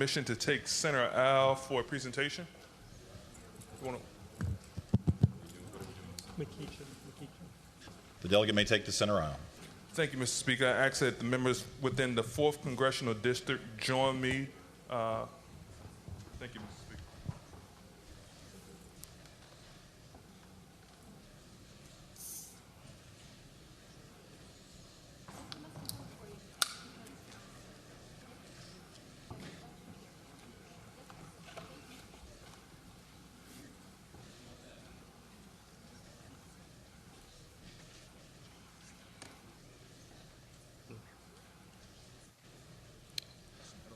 Permission to take center aisle for a presentation. McEachin. The delegate may take the center aisle. Thank you, Mr. Speaker. I ask that the members within the 4th Congressional District join me. Thank you, Mr. Speaker.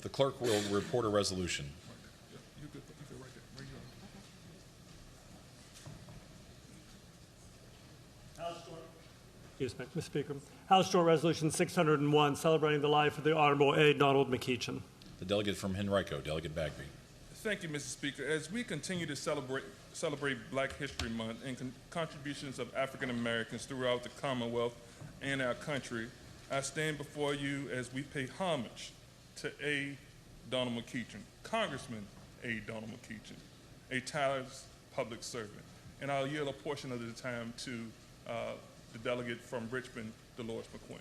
The clerk will report a resolution. You good right there. Where you House Joint. Yes, Mr. Speaker. House Joint Resolution 601, celebrating the life of the Honorable A. Donald McEachin. The delegate from Henrico, Delegate Bagby. Thank you, Mr. Speaker. As we continue to celebrate Black History Month and contributions of African Americans throughout the Commonwealth and our country, I stand before you as we pay homage to A. Donald McEachin, Congressman A. Donald McEachin, a tireless public servant. And I'll yield a portion of the time to the delegate from Richmond, Dolores McQuinn.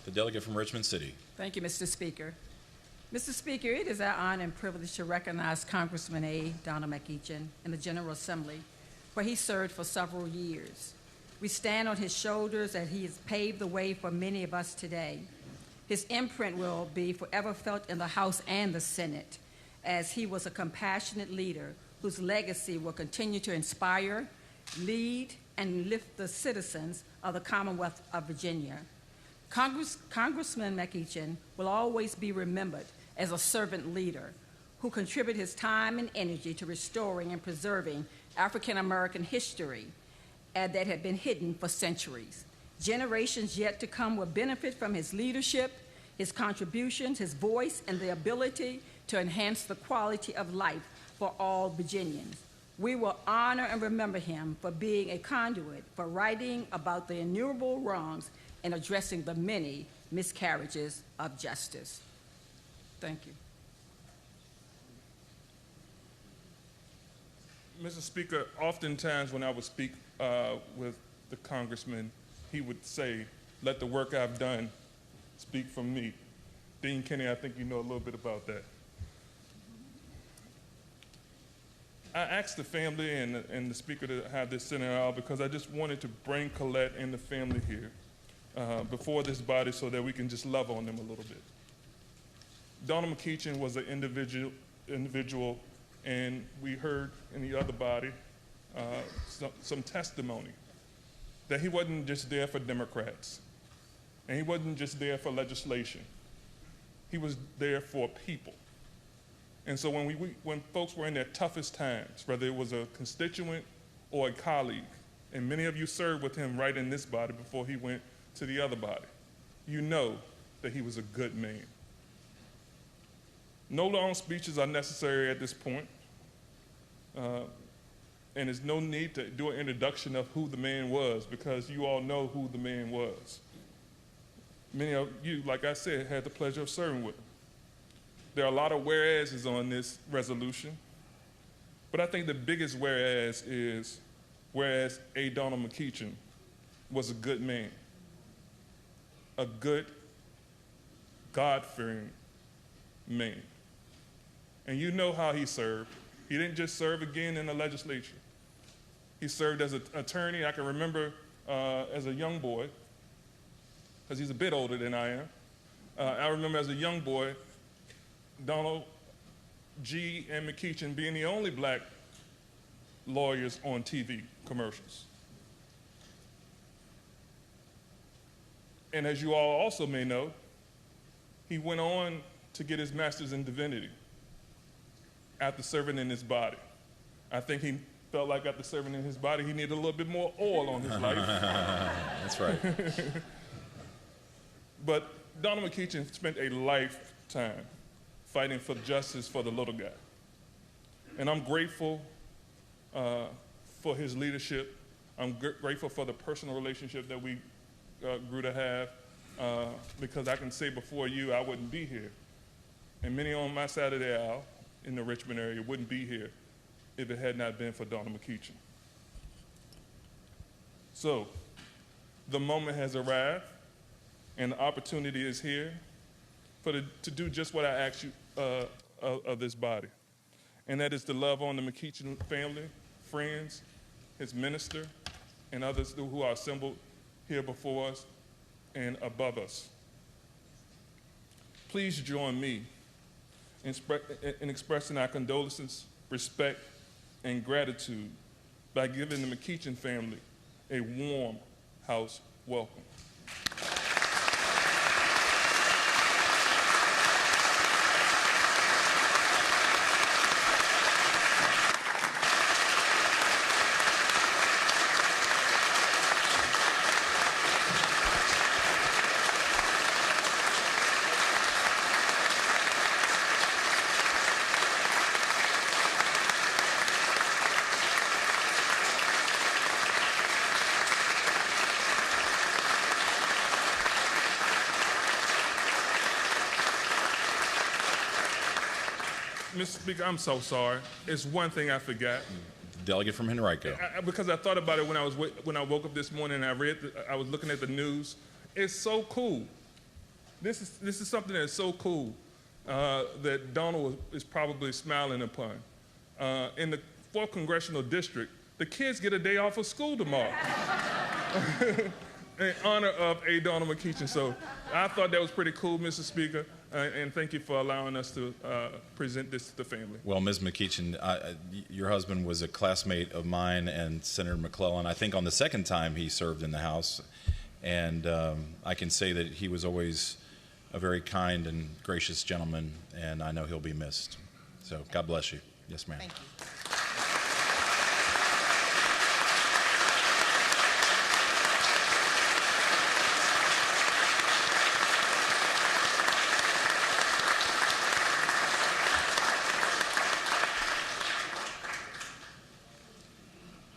The delegate from Richmond City. Thank you, Mr. Speaker. Mr. Speaker, it is our honor and privilege to recognize Congressman A. Donald McEachin in the General Assembly, where he served for several years. We stand on his shoulders as he has paved the way for many of us today. His imprint will be forever felt in the House and the Senate, as he was a compassionate leader whose legacy will continue to inspire, lead, and lift the citizens of the Commonwealth of Virginia. Congressman McEachin will always be remembered as a servant leader who contributed his time and energy to restoring and preserving African American history that had been hidden for centuries. Generations yet to come will benefit from his leadership, his contributions, his voice, and the ability to enhance the quality of life for all Virginians. We will honor and remember him for being a conduit for writing about the innumerable wrongs and addressing the many miscarriages of justice. Thank you. Mr. Speaker, oftentimes when I would speak with the congressman, he would say, "Let the work I've done speak for me." Dean Kenny, I think you know a little bit about that. I asked the family and the speaker to have this center aisle because I just wanted to bring Colette and the family here before this body so that we can just love on them a little bit. Donald McEachin was an individual, and we heard in the other body some testimony that he wasn't just there for Democrats, and he wasn't just there for legislation. He was there for people. And so when folks were in their toughest times, whether it was a constituent or a colleague, and many of you served with him right in this body before he went to the other body, you know that he was a good man. No long speeches are necessary at this point. And there's no need to do an introduction of who the man was because you all know who the man was. Many of you, like I said, had the pleasure of serving with him. There are a lot of whereases on this resolution, but I think the biggest whereas is whereas A. Donald McEachin was a good man, a good, God-fearing man. And you know how he served. He didn't just serve again in the legislature. He served as an attorney. I can remember as a young boy, because he's a bit older than I am. I remember as a young boy, Donald G. and McEachin being the only black lawyers on TV commercials. And as you all also may know, he went on to get his master's in divinity after serving in his body. I think he felt like after serving in his body, he needed a little bit more oil on his life. That's right. But Donald McEachin spent a lifetime fighting for justice for the little guy. And I'm grateful for his leadership. I'm grateful for the personal relationship that we grew to have. because I can say before you I wouldn't be here. And many on my side of the aisle in the Richmond area wouldn't be here if it had not been for Donna McEachin. So, the moment has arrived, and the opportunity is here to do just what I asked you of this body, and that is to love on the McEachin family, friends, his minister, and others who are assembled here before us and above us. Please join me in expressing our condolences, respect, and gratitude by giving the McEachin family a warm house welcome. Mr. Speaker, I'm so sorry. It's one thing I forgot. Delegate from Henrico. Because I thought about it when I woke up this morning and I was looking at the news. It's so cool. This is something that's so cool that Donald is probably smiling upon. In the 4th Congressional District, the kids get a day off of school tomorrow in honor of A. Donald McEachin. So I thought that was pretty cool, Mr. Speaker. And thank you for allowing us to present this to the family. Well, Ms. McEachin, your husband was a classmate of mine and Senator McClellan. I think on the second time he served in the House. And I can say that he was always a very kind and gracious gentleman, and I know he'll be missed. So God bless you. Yes, ma'am. Thank you.